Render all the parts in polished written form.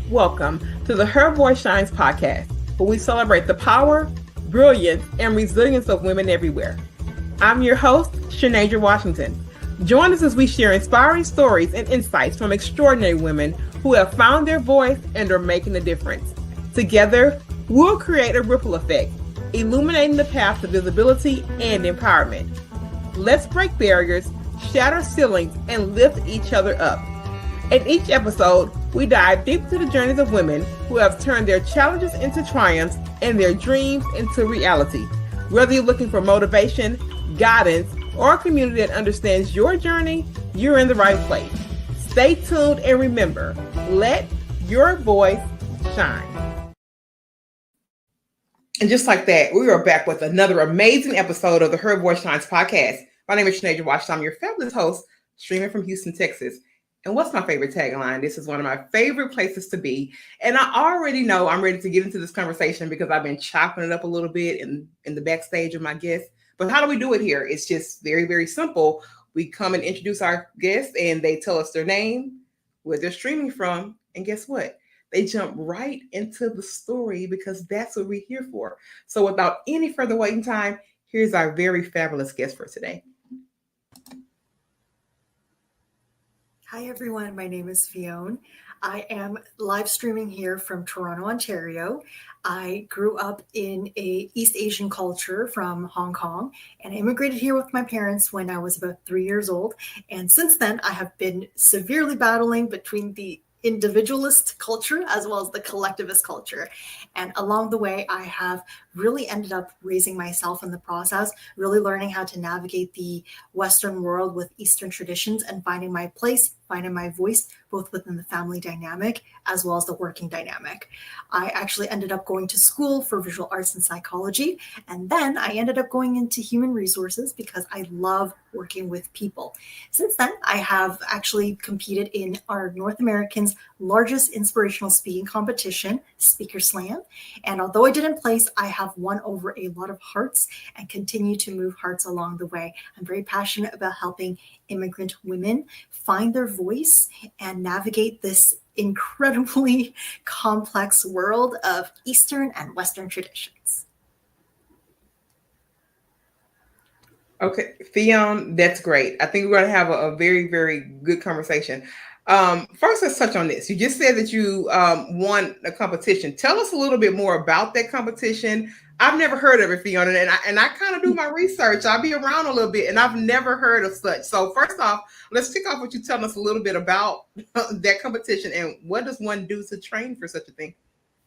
Welcome to the Her Voice Shines podcast, where we celebrate the power, brilliance, and resilience of women everywhere. I'm your host, Shanasia Washington. Join us as we share inspiring stories and insights from extraordinary women who have found their voice and are making a difference. Together, we'll create a ripple effect, illuminating the path to visibility and empowerment. Let's break barriers, shatter ceilings, and lift each other up. In each episode, we dive deep into the journeys of women who have turned their challenges into triumphs and their dreams into reality. Whether you're looking for motivation, guidance, or a community that understands your journey, you're in the right place. Stay tuned and remember, let your voice shine. And just like that, we are back with another amazing episode of the Her Voice Shines podcast. My name is Shanasia Washington. I'm your fabulous host, streaming from Houston, Texas. And what's my favorite tagline? This is one of my favorite places to be. And I already know I'm ready to get into this conversation because I've been chopping it up a little bit in the backstage of my guests. But how do we do it here? It's just very, very simple. We come and introduce our guests and they tell us their name, where they're streaming from. And guess what? They jump right into the story because that's what we're here for. So without any further waiting time, here's our very fabulous guest for today. Hi everyone, my name is Fionne. I am live streaming here from Toronto, Ontario. I grew up in a East Asian culture from Hong Kong, and I immigrated here with my parents when I was about 3 years old. And since then, I have been severely battling between the individualist culture as well as the collectivist culture. And along the way, I have really ended up raising myself in the process, really learning how to navigate the Western world with Eastern traditions and finding my place, finding my voice, both within the family dynamic as well as the working dynamic. I actually ended up going to school for visual arts and psychology, and then I ended up going into human resources because I love working with people. Since then, I have actually competed in our North American's largest inspirational speaking competition, Speaker Slam. And although I didn't place, I have won over a lot of hearts and continue to move hearts along the way. I'm very passionate about helping immigrant women find their voice and navigate this incredibly complex world of Eastern and Western traditions. Okay, Fionne, that's great. I think we're going to have a very, very good conversation. First, let's touch on this. You just said that you won a competition. Tell us a little bit more about that competition. I've never heard of it, Fionne, and I kind of do my research. I'll be around a little bit, and I've never heard of such. So first off, let's kick off with you telling us a little bit about that competition and what does one do to train for such a thing?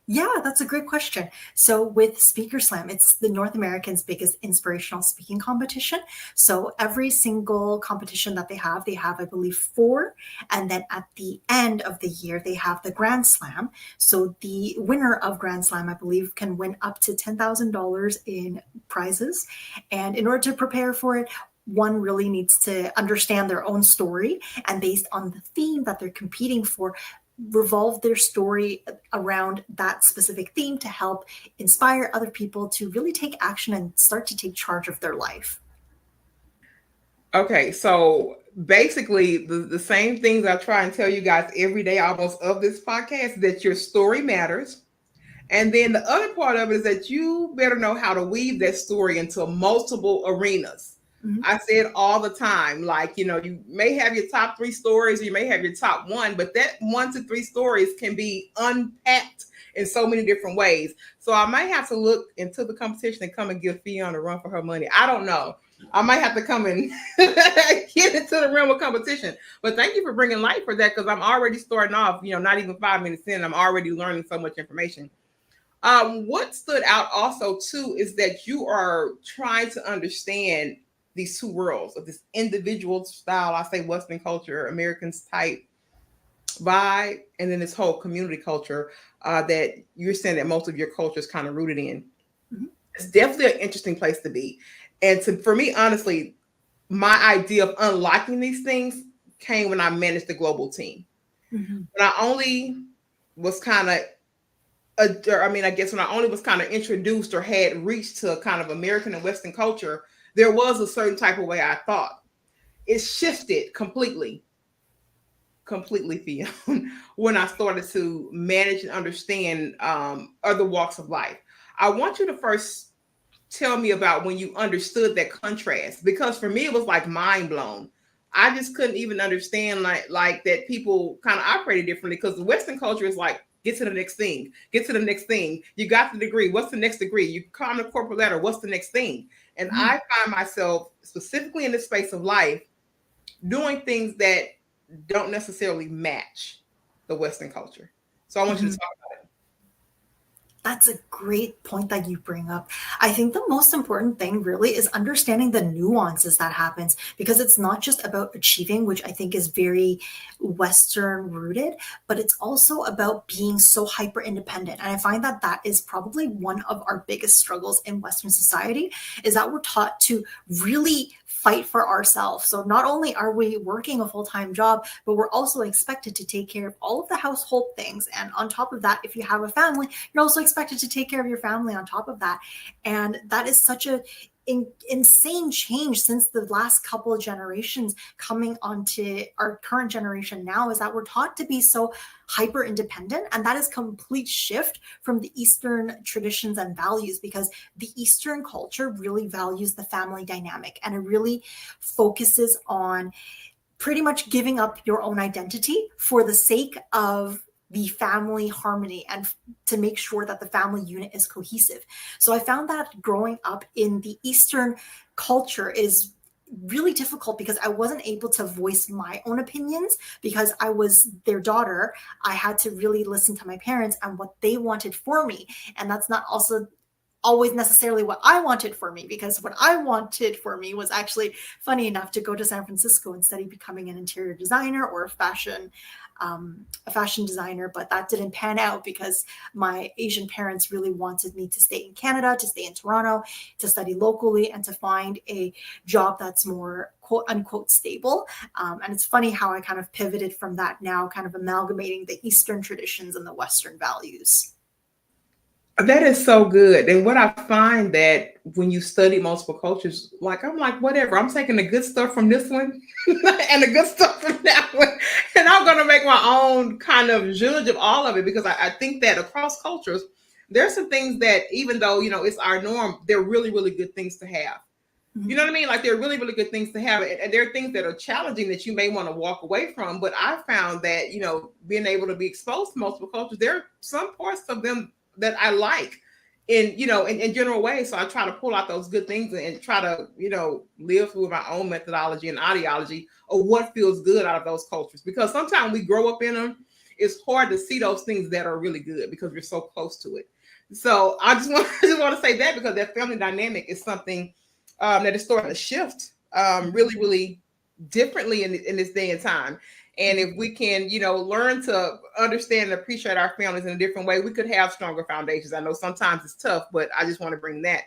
Yeah, that's a great question. So with Speaker Slam, it's the North American's biggest inspirational speaking competition. So every single competition that they have, I believe, 4. And then at the end of the year, they have the Grand Slam. So the winner of Grand Slam, I believe, can win up to $10,000 in prizes. And in order to prepare for it, one really needs to understand their own story, and based on the theme that they're competing for, revolve their story around that specific theme to help inspire other people to really take action and start to take charge of their life. Okay, so basically the same things I try and tell you guys every day almost of this podcast, that your story matters. And then the other part of it is that you better know how to weave that story into multiple arenas. Mm-hmm. I say it all the time, like, you may have your top 3 stories, or you may have your top 1, but that 1 to 3 stories can be unpacked in so many different ways. So I might have to look into the competition and come and give Fionne a run for her money. I don't know. I might have to come and get into the realm of competition. But thank you for bringing light for that, because I'm already starting off, not even 5 minutes in, I'm already learning so much information. What stood out also, too, is that you are trying to understand these 2 worlds of this individual style, I say Western culture, Americans type vibe, and then this whole community culture that you're saying that most of your culture is kind of rooted in. Mm-hmm. It's definitely an interesting place to be. And for me, honestly, my idea of unlocking these things came when I managed the global team. Mm-hmm. When I only was kind of when I only was kind of introduced or had reached to kind of American and Western culture, there was a certain type of way I thought. It shifted completely completely, Fionne, when I started to manage and understand other walks of life. I want you to first tell me about when you understood that contrast, because for me it was like mind blown. I just couldn't even understand like that people kind of operated differently, because the Western culture is like, get to the next thing, get to the next thing. You got the degree, what's the next degree? You climb the corporate ladder, what's the next thing? And Mm-hmm. I find myself specifically in this space of life doing things that don't necessarily match the Western culture. So I want you to Mm-hmm. talk about That's a great point that you bring up. I think the most important thing really is understanding the nuances that happens, because it's not just about achieving, which I think is very Western rooted, but it's also about being so hyper independent. And I find that that is probably one of our biggest struggles in Western society, is that we're taught to really fight for ourselves. So not only are we working a full-time job, but we're also expected to take care of all of the household things. And on top of that, if you have a family, you're also expected to take care of your family on top of that. And that is such a insane change since the last couple of generations coming onto our current generation now, is that we're taught to be so hyper independent, and that is complete shift from the Eastern traditions and values, because the Eastern culture really values the family dynamic, and it really focuses on pretty much giving up your own identity for the sake of the family harmony and to make sure that the family unit is cohesive. So I found that growing up in the Eastern culture is really difficult, because I wasn't able to voice my own opinions because I was their daughter. I had to really listen to my parents and what they wanted for me. And that's not also always necessarily what I wanted for me, because what I wanted for me was actually, funny enough, to go to San Francisco and study becoming an interior designer or a fashion designer. But that didn't pan out because my Asian parents really wanted me to stay in Canada, to stay in Toronto, to study locally, and to find a job that's more quote unquote stable. And it's funny how I kind of pivoted from that now, kind of amalgamating the Eastern traditions and the Western values. it. That is so good. And what I find that when you study multiple cultures, like I'm like, whatever, I'm taking the good stuff from this one and the good stuff from that one. And I'm gonna make my own kind of judge of all of it, because I think that across cultures, there's some things that, even though it's our norm, they're really, really good things to have. You know what I mean? Like, they're really, really good things to have. And there are things that are challenging that you may want to walk away from. But I found that, being able to be exposed to multiple cultures, there are some parts of them that I like in general ways. So I try to pull out those good things and try to, live through my own methodology and ideology of what feels good out of those cultures. Because sometimes we grow up in them, it's hard to see those things that are really good because we're so close to it. So I just want to say that, because that family dynamic is something that is starting to shift really, really differently in this day and time. And if we can, learn to understand and appreciate our families in a different way, we could have stronger foundations. I know sometimes it's tough, but I just want to bring that.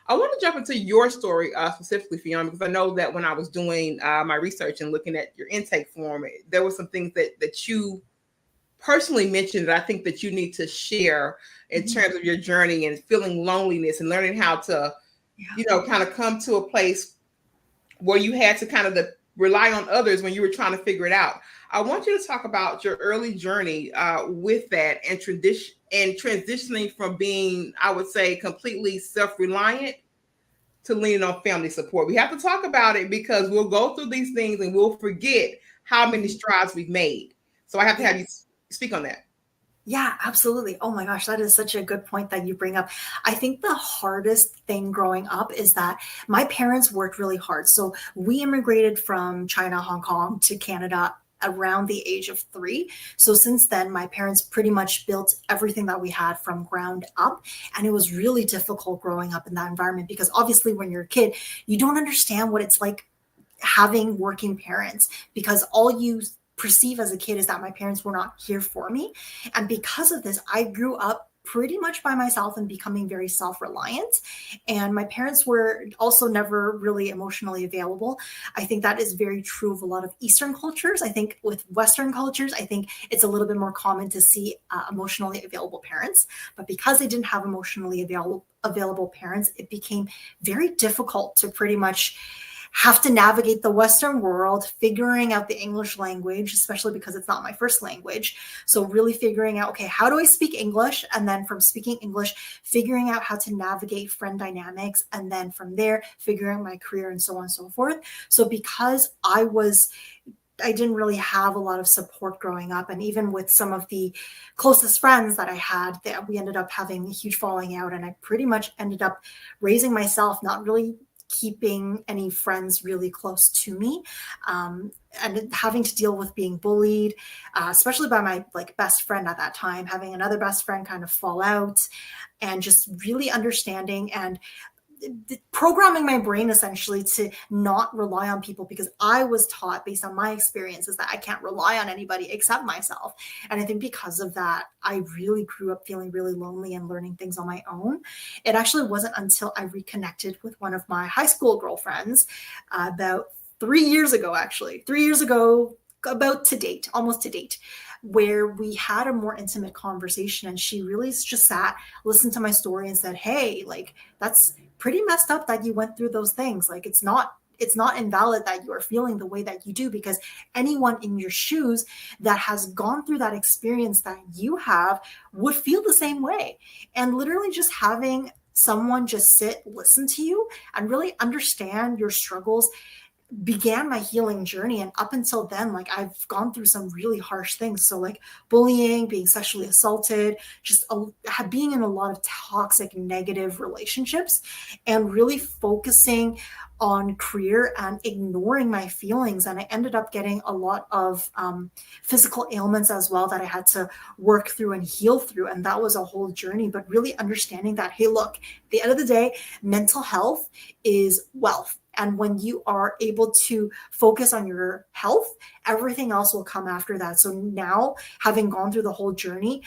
I want to jump into your story specifically, Fionne, because I know that when I was doing my research and looking at your intake form, there were some things that you personally mentioned that I think that you need to share in terms of your journey and feeling loneliness and learning how to, kind of come to a place where you had to kind of rely on others when you were trying to figure it out. I want you to talk about your early journey with that, and transitioning from being, I would say, completely self-reliant to leaning on family support. We have to talk about it, because we'll go through these things and we'll forget how many strides we've made. So I have to have you speak on that. Yeah, absolutely. Oh my gosh, that is such a good point that you bring up. I think the hardest thing growing up is that my parents worked really hard. So we immigrated from China, Hong Kong to Canada around the age of 3. So since then, my parents pretty much built everything that we had from ground up. And it was really difficult growing up in that environment, because obviously when you're a kid, you don't understand what it's like having working parents, because all you perceive as a kid is that my parents were not here for me. And because of this, I grew up pretty much by myself and becoming very self-reliant. And my parents were also never really emotionally available. I think that is very true of a lot of Eastern cultures. I think with Western cultures, I think it's a little bit more common to see emotionally available parents. But because they didn't have emotionally available parents, it became very difficult to pretty much have to navigate the Western world, figuring out the English language, especially because it's not my first language. So really figuring out, okay, how do I speak English? And then from speaking English, figuring out how to navigate friend dynamics. And then from there, figuring out my career and so on and so forth. So because I didn't really have a lot of support growing up. And even with some of the closest friends that I had, that we ended up having a huge falling out. And I pretty much ended up raising myself, not really keeping any friends really close to me, and having to deal with being bullied, especially by my best friend at that time, having another best friend kind of fall out, and just really understanding and programming my brain essentially to not rely on people, because I was taught based on my experiences that I can't rely on anybody except myself. And I think because of that, I really grew up feeling really lonely and learning things on my own. It actually wasn't until I reconnected with one of my high school girlfriends about 3 years ago, about to date, almost to date, where we had a more intimate conversation, and she really just sat, listened to my story and said, hey, that's pretty messed up that you went through those things. It's not invalid that you are feeling the way that you do, because anyone in your shoes that has gone through that experience that you have would feel the same way. And literally just having someone just sit, listen to you, and really understand your struggles began my healing journey. And up until then, I've gone through some really harsh things. So bullying, being sexually assaulted, just being in a lot of toxic, negative relationships, and really focusing on career and ignoring my feelings. And I ended up getting a lot of physical ailments as well that I had to work through and heal through. And that was a whole journey, but really understanding that, hey, look, at the end of the day, mental health is wealth. And when you are able to focus on your health, everything else will come after that. So now, having gone through the whole journey,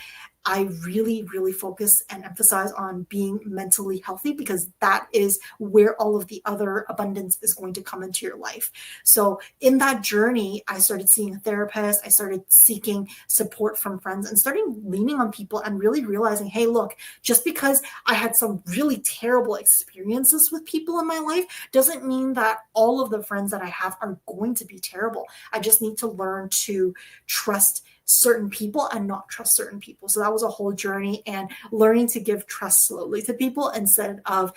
I really, really focus and emphasize on being mentally healthy, because that is where all of the other abundance is going to come into your life. So in that journey, I started seeing a therapist. I started seeking support from friends and starting leaning on people, and really realizing, hey, look, just because I had some really terrible experiences with people in my life doesn't mean that all of the friends that I have are going to be terrible. I just need to learn to trust certain people and not trust certain people. So that was a whole journey, and learning to give trust slowly to people instead of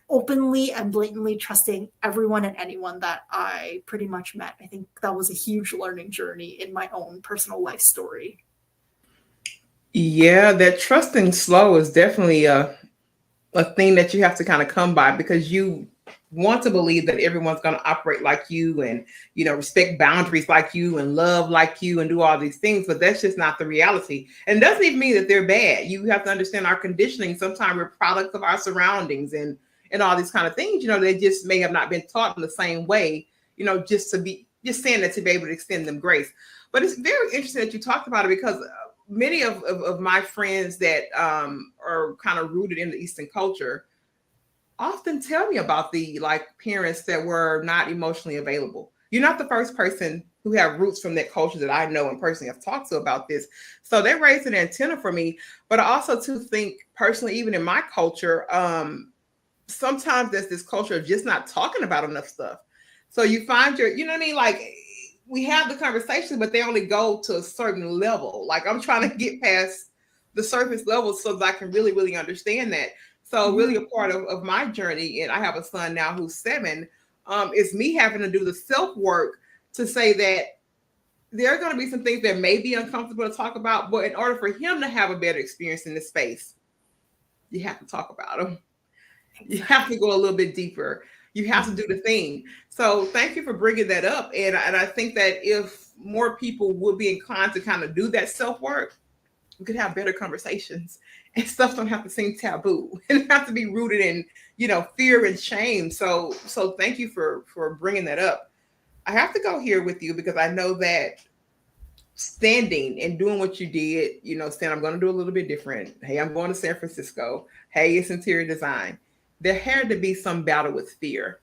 openly and blatantly trusting everyone and anyone that I pretty much met. I think that was a huge learning journey in my own personal life story. Yeah, that trusting slow is definitely a thing that you have to kind of come by, because you want to believe that everyone's going to operate like you, and respect boundaries like you, and love like you, and do all these things. But that's just not the reality. And it doesn't even mean that they're bad. You have to understand our conditioning. Sometimes we're products of our surroundings, and all these kind of things. They just may have not been taught in the same way, just saying that to be able to extend them grace. But it's very interesting that you talked about it, because many of my friends that are kind of rooted in the Eastern culture often tell me about the parents that were not emotionally available. You're not the first person who have roots from that culture that I know and personally have talked to about this. So they raised an antenna for me. But I also too think personally, even in my culture, sometimes there's this culture of just not talking about enough stuff. So you find you know what I mean? We have the conversation, but they only go to a certain level. I'm trying to get past the surface level so that I can really, really understand that. So really a part of my journey, and I have a son now who's 7, is me having to do the self-work to say that there are going to be some things that may be uncomfortable to talk about, but in order for him to have a better experience in this space, you have to talk about them. Exactly. You have to go a little bit deeper. You have to do the thing. So thank you for bringing that up. And I think that if more people would be inclined to kind of do that self-work, we could have better conversations, and stuff don't have to seem taboo and have to be rooted in, fear and shame. So thank you for bringing that up. I have to go here with you, because I know that standing and doing what you did, saying, I'm going to do a little bit different. Hey, I'm going to San Francisco. Hey, it's interior design. There had to be some battle with fear.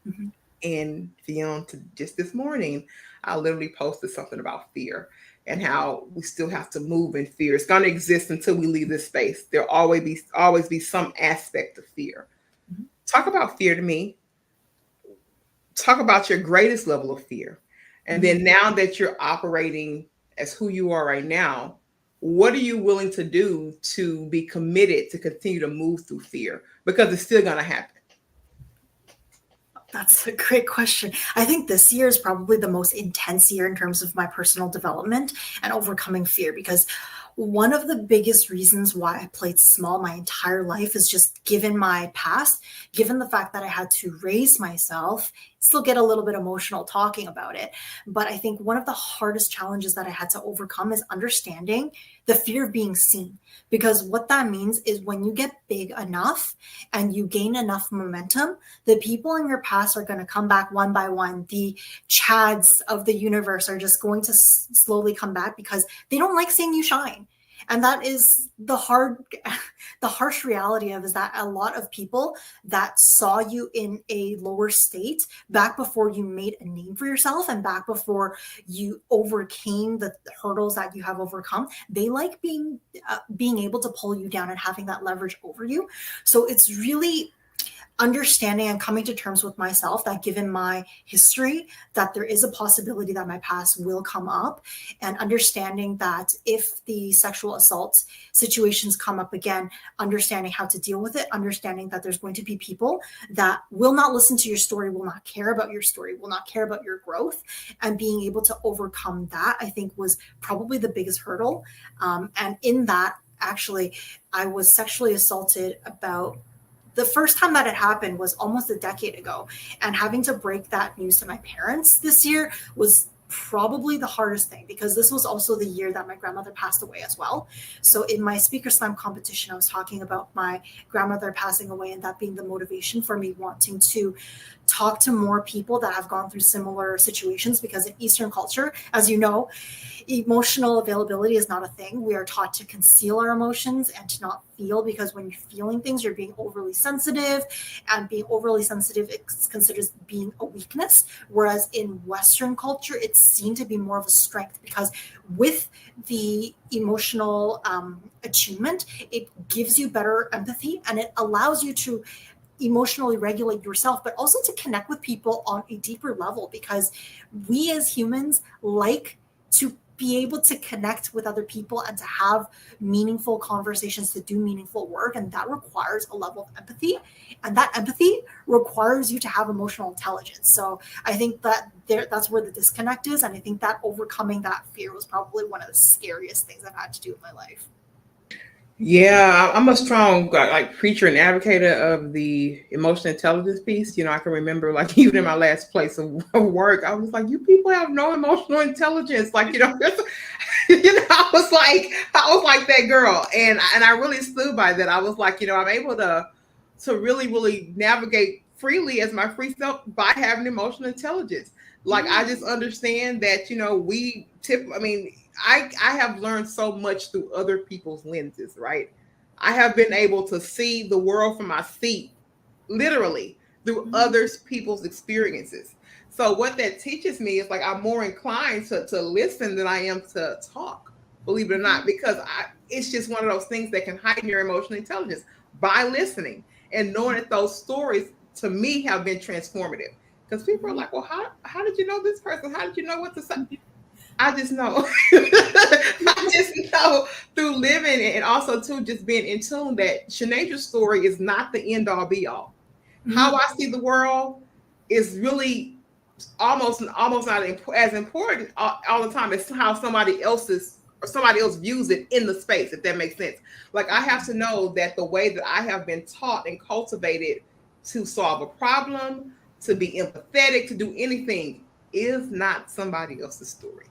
Mm-hmm. And Fionne, just this morning, I literally posted something about fear and how we still have to move in fear. It's going to exist until we leave this space. There'll always be some aspect of fear. Mm-hmm. Talk about fear to me. talk about your greatest level of fear. And Mhm. then now that you're operating as who you are right now, what are you willing to do to be committed to continue to move through fear? Because it's still going to happen. That's a great question. I think this year is probably the most intense year in terms of my personal development and overcoming fear, because one of the biggest reasons why I played small my entire life is just given my past, given the fact that I had to raise myself, still get a little bit emotional talking about it. But I think one of the hardest challenges that I had to overcome is understanding the fear of being seen. Because what that means is when you get big enough and you gain enough momentum, the people in your past are going to come back one by one. The Chads of the universe are just going to slowly come back because they don't like seeing you shine. And that is the harsh reality of is that a lot of people that saw you in a lower state back before you made a name for yourself and back before you overcame the hurdles that you have overcome, they like being able to pull you down and having that leverage over you. So it's really understanding and coming to terms with myself that given my history that there is a possibility that my past will come up, and understanding that if the sexual assault situations come up again, understanding how to deal with it, understanding that there's going to be people that will not listen to your story, will not care about your story, will not care about your growth, and being able to overcome that, I think, was probably the biggest hurdle. And in that, actually, I was sexually assaulted about the first time that it happened was almost a decade ago. And having to break that news to my parents this year was probably the hardest thing, because this was also the year that my grandmother passed away as well. So in my speaker slam competition, I was talking about my grandmother passing away and that being the motivation for me wanting to talk to more people that have gone through similar situations, because in Eastern culture, as you know, emotional availability is not a thing. We are taught to conceal our emotions and to not feel, because when you're feeling things, you're being overly sensitive, and being overly sensitive is considered being a weakness. Whereas in Western culture, it's seen to be more of a strength, because with the emotional attunement, it gives you better empathy and it allows you to emotionally regulate yourself, but also to connect with people on a deeper level, because we as humans like to be able to connect with other people and to have meaningful conversations, to do meaningful work. And that requires a level of empathy. And that empathy requires you to have emotional intelligence. So I think that that's where the disconnect is. And I think that overcoming that fear was probably one of the scariest things I've had to do in my life. Yeah, I'm a strong like preacher and advocate of the emotional intelligence piece. I can remember like even in my last place of work, I was like, "You people have no emotional intelligence." Like, I was like that girl, and I really stood by that. I was like, I'm able to really navigate freely as my free self by having emotional intelligence. Like I just understand that we tip. I mean, I have learned so much through other people's lenses, right? I have been able to see the world from my seat, literally through others people's experiences. So what that teaches me is like I'm more inclined to listen than I am to talk, believe it or not, because it's just one of those things that can heighten your emotional intelligence by listening and knowing that those stories to me have been transformative. Because people are like, well, how did you know this person? How did you know what to say? I just know. I just know through living and also too just being in tune that Shanae's story is not the end all be all. How I see the world is really almost not as important all the time as how somebody else views it in the space, if that makes sense. Like I have to know that the way that I have been taught and cultivated to solve a problem, to be empathetic, to do anything is not somebody else's story.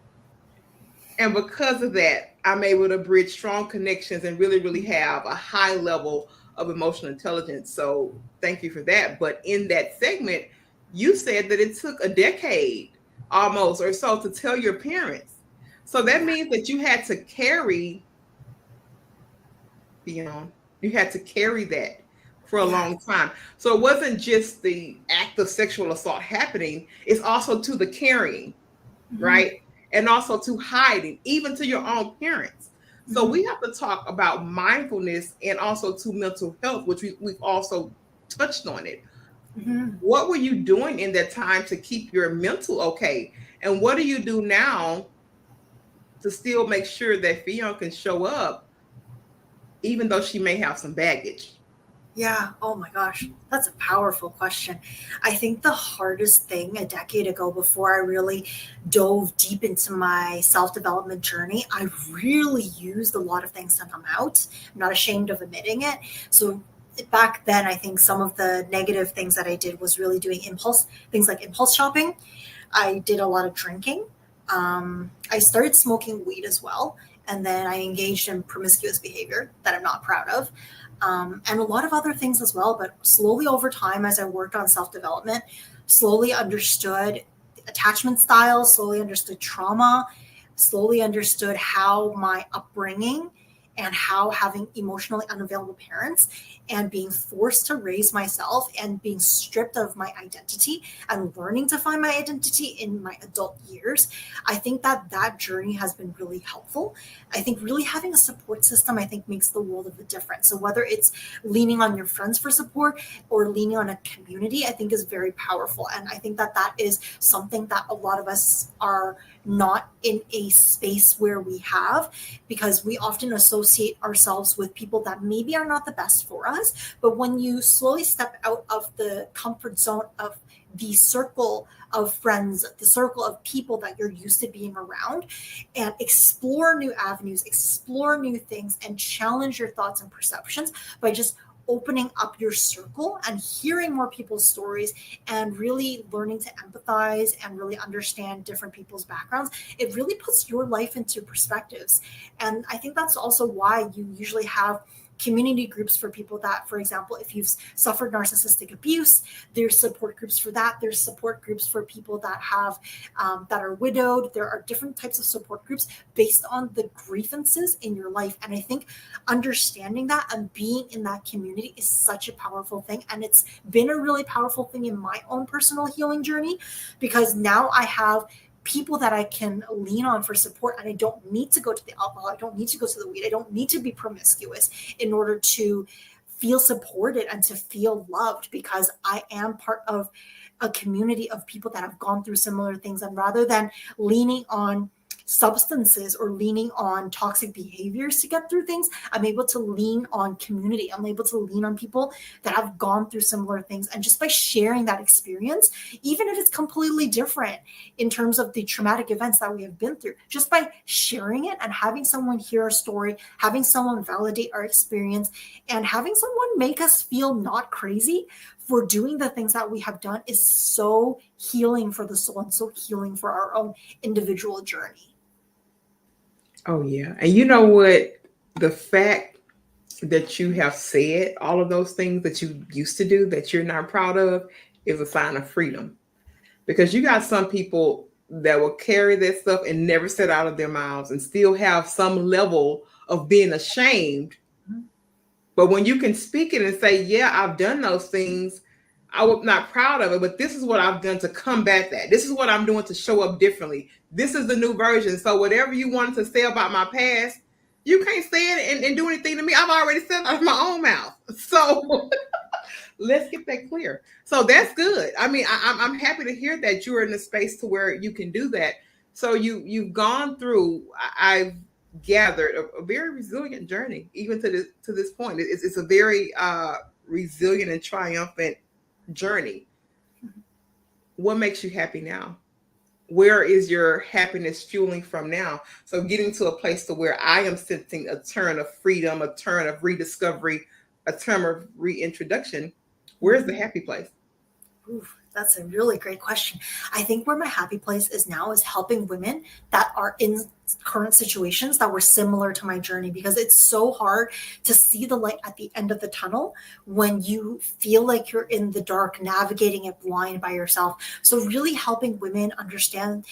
And because of that, I'm able to bridge strong connections and really have a high level of emotional intelligence. So thank you for that. But in that segment, you said that it took a decade almost or so to tell your parents. So that means that you had to carry, you had to carry that for a Yeah. long time. So it wasn't just the act of sexual assault happening, it's also to the carrying, Mhm. right? And also to hiding, even to your own parents. So Mhm. we have to talk about mindfulness and also to mental health, which we've also touched on it. Mhm. What were you doing in that time to keep your mental okay? And what do you do now to still make sure that Fionne can show up, even though she may have some baggage? Yeah. Oh my gosh. That's a powerful question. I think the hardest thing a decade ago, before I really dove deep into my self development journey, I really used a lot of things to numb out. I'm not ashamed of admitting it. So back then, I think some of the negative things that I did was really doing impulse things like impulse shopping. I did a lot of drinking. I started smoking weed as well. And then I engaged in promiscuous behavior that I'm not proud of. And a lot of other things as well. But slowly over time, as I worked on self development, slowly understood attachment styles, slowly understood trauma, slowly understood how my upbringing and how having emotionally unavailable parents and being forced to raise myself and being stripped of my identity and learning to find my identity in my adult years. I think that that journey has been really helpful. I think really having a support system, I think, makes the world of a difference. So whether it's leaning on your friends for support or leaning on a community, I think is very powerful. And I think that that is something that a lot of us are not in a space where we have, because we often associate ourselves with people that maybe are not the best for us. But when you slowly step out of the comfort zone of the circle of friends, the circle of people that you're used to being around, and explore new avenues, explore new things, and challenge your thoughts and perceptions by just opening up your circle and hearing more people's stories and really learning to empathize and really understand different people's backgrounds, it really puts your life into perspectives. And I think that's also why you usually have community groups for people that, for example, if you've suffered narcissistic abuse, there's support groups for that. There's support groups for people that have that are widowed. There are different types of support groups based on the grievances in your life. And I think understanding that and being in that community is such a powerful thing. And it's been a really powerful thing in my own personal healing journey, because now I have people that I can lean on for support, and I don't need to go to the alcohol, I don't need to go to the weed, I don't need to be promiscuous in order to feel supported and to feel loved, because I am part of a community of people that have gone through similar things. And rather than leaning on substances or leaning on toxic behaviors to get through things, I'm able to lean on community. I'm able to lean on people that have gone through similar things. And just by sharing that experience, even if it's completely different in terms of the traumatic events that we have been through, just by sharing it and having someone hear our story, having someone validate our experience, and having someone make us feel not crazy for doing the things that we have done is so healing for the soul and so healing for our own individual journey. Oh, yeah. And you know what? The fact that you have said all of those things that you used to do that you're not proud of is a sign of freedom. Because you got some people that will carry that stuff and never set out of their mouths and still have some level of being ashamed. But when you can speak it and say, yeah, I've done those things, I was not proud of it, but this is what I've done to combat that. This is what I'm doing to show up differently. This is the new version. So whatever you wanted to say about my past, you can't say it and do anything to me. I've already said it out of my own mouth. So let's get that clear. So that's good. I mean, I'm happy to hear that you're in a space to where you can do that. So you've gone through. I've gathered a very resilient journey, even to this point. It's a very resilient and triumphant journey. What makes you happy now? Where is your happiness fueling from now? So getting to a place to where I am sensing a turn of freedom, a turn of rediscovery, a turn of reintroduction. Where's the happy place? Ooh, that's a really great question. I think where my happy place is now is helping women that are in current situations that were similar to my journey, because it's so hard to see the light at the end of the tunnel when you feel like you're in the dark navigating it blind by yourself. So really helping women understand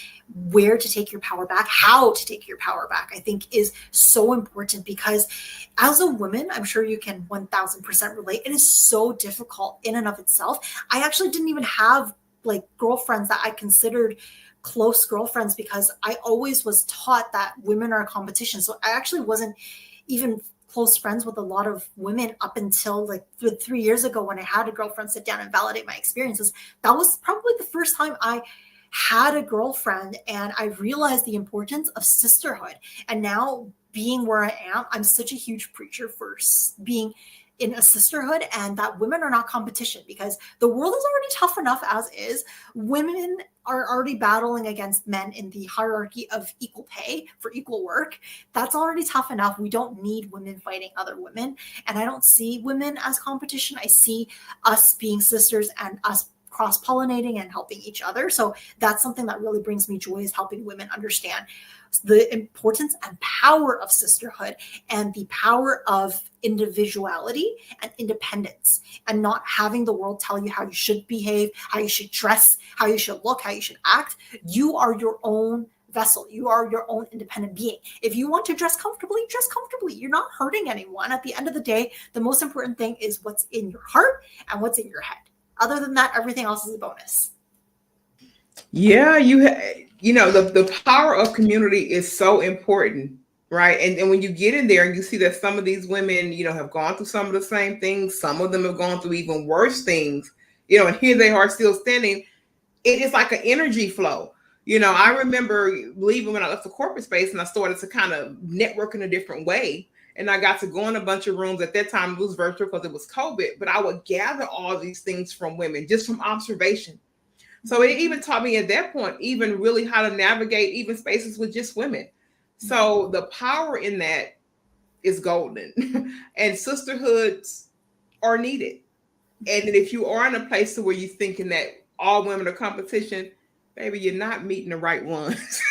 where to take your power back, how to take your power back, I think is so important, because as a woman, I'm sure you can 1000% relate, it is so difficult in and of itself. I actually didn't even have like girlfriends that I considered close girlfriends, because I always was taught that women are a competition. So I actually wasn't even close friends with a lot of women up until like 3 years ago when I had a girlfriend sit down and validate my experiences. That was probably the first time I had a girlfriend, and I realized the importance of sisterhood. And now, being where I am, I'm such a huge preacher for being in a sisterhood, and that women are not competition, because the world is already tough enough as is. Women are already battling against men in the hierarchy of equal pay for equal work. That's already tough enough. We don't need women fighting other women. And I don't see women as competition. I see us being sisters and us cross-pollinating and helping each other. So that's something that really brings me joy, is helping women understand the importance and power of sisterhood and the power of individuality and independence, and not having the world tell you how you should behave, how you should dress, how you should look, how you should act. You are your own vessel. You are your own independent being. If you want to dress comfortably, dress comfortably. You're not hurting anyone. At the end of the day, the most important thing is what's in your heart and what's in your head. Other than that, everything else is a bonus. Yeah, the power of community is so important, right? And when you get in there and you see that some of these women, have gone through some of the same things, some of them have gone through even worse things, and here they are still standing. It is like an energy flow. I remember leaving when I left the corporate space and I started to kind of network in a different way. And I got to go in a bunch of rooms. At that time, it was virtual because it was COVID, but I would gather all these things from women just from observation. So it even taught me at that point, even really how to navigate even spaces with just women. So the power in that is golden. And sisterhoods are needed. And if you are in a place to where you're thinking that all women are competition, baby, you're not meeting the right ones.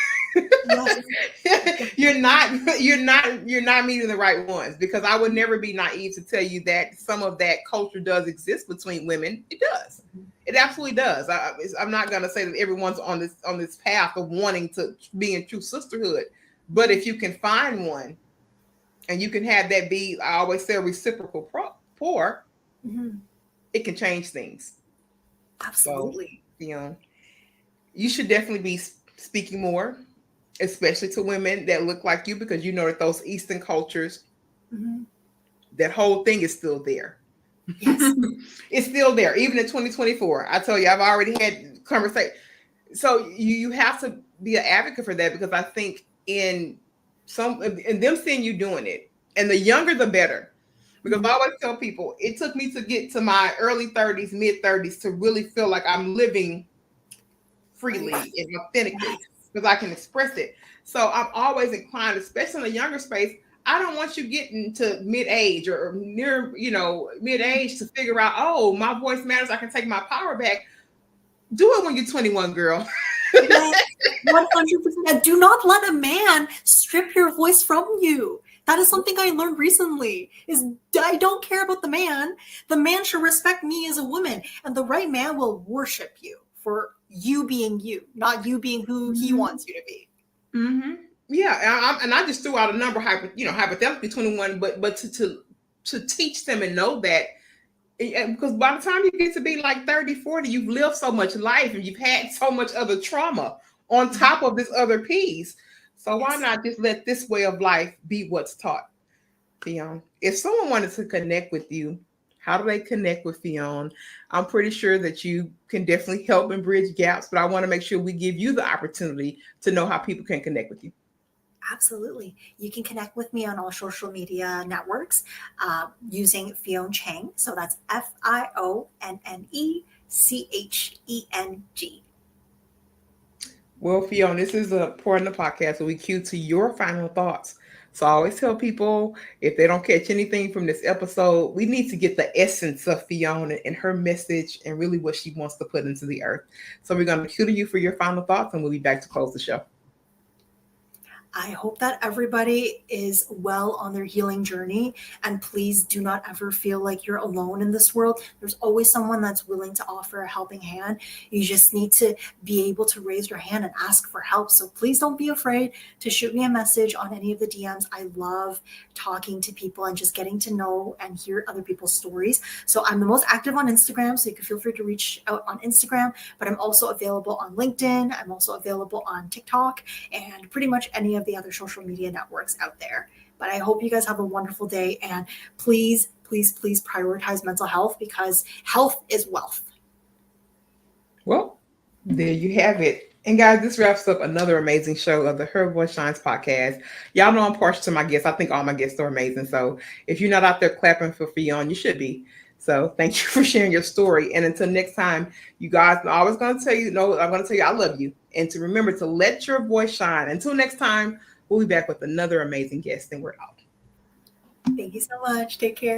You're not meeting the right ones, because I would never be naive to tell you that some of that culture does exist between women. It does. It absolutely does. I'm not going to say that everyone's on this path of wanting to be in true sisterhood, but if you can find one and you can have that be, I always say, a reciprocal pour, it can change things. Absolutely. So, you should definitely be speaking more, especially to women that look like you, because you know that those Eastern cultures, that whole thing is still there. Yes. It's still there, even in 2024. I tell you, I've already had conversation. So you have to be an advocate for that, because I think in them seeing you doing it, and the younger the better. Because I always tell people, it took me to get to my early 30s, mid 30s to really feel like I'm living freely and authentically, because I can express it. So I'm always inclined, especially in the younger space, I don't want you getting to mid-age or near, mid-age to figure out, oh, my voice matters, I can take my power back. Do it when you're 21, girl. 100%. Do not let a man strip your voice from you. That is something I learned recently, is I don't care about the man. The man should respect me as a woman, and the right man will worship you for you being you, not you being who he wants you to be. Yeah, and I just threw out a number, hypothetically 21, but to teach them and know that, because by the time you get to be like 30, 40, you've lived so much life and you've had so much other trauma on top of this other piece. So why not just let this way of life be what's taught? Fionne, if someone wanted to connect with you, how do they connect with Fionne? I'm pretty sure that you can definitely help and bridge gaps, but I want to make sure we give you the opportunity to know how people can connect with you. Absolutely. You can connect with me on all social media networks using Fionne Cheng. So that's FIONNECHENG. Well, Fionne, this is a part of the podcast where we cue to your final thoughts. So I always tell people, if they don't catch anything from this episode, we need to get the essence of Fionne and her message and really what she wants to put into the earth. So we're going to cue to you for your final thoughts, and we'll be back to close the show. I hope that everybody is well on their healing journey, and please do not ever feel like you're alone in this world. There's always someone that's willing to offer a helping hand. You just need to be able to raise your hand and ask for help. So please don't be afraid to shoot me a message on any of the DMs. I love talking to people and just getting to know and hear other people's stories. So I'm the most active on Instagram, so you can feel free to reach out on Instagram, but I'm also available on LinkedIn. I'm also available on TikTok and pretty much any of the other social media networks out there. But I hope you guys have a wonderful day, and please, please, please prioritize mental health because health is wealth. Well, there you have it. And guys, this wraps up another amazing show of the Her Voice Shines podcast. Y'all know I'm partial to my guests. I think all my guests are amazing. So if you're not out there clapping for Fionne, you should be. So thank you for sharing your story. And until next time, you guys, I'm always going to tell you, no, I'm going to tell you I love you. And to remember to let your voice shine. Until next time, we'll be back with another amazing guest. And we're out. Thank you so much. Take care.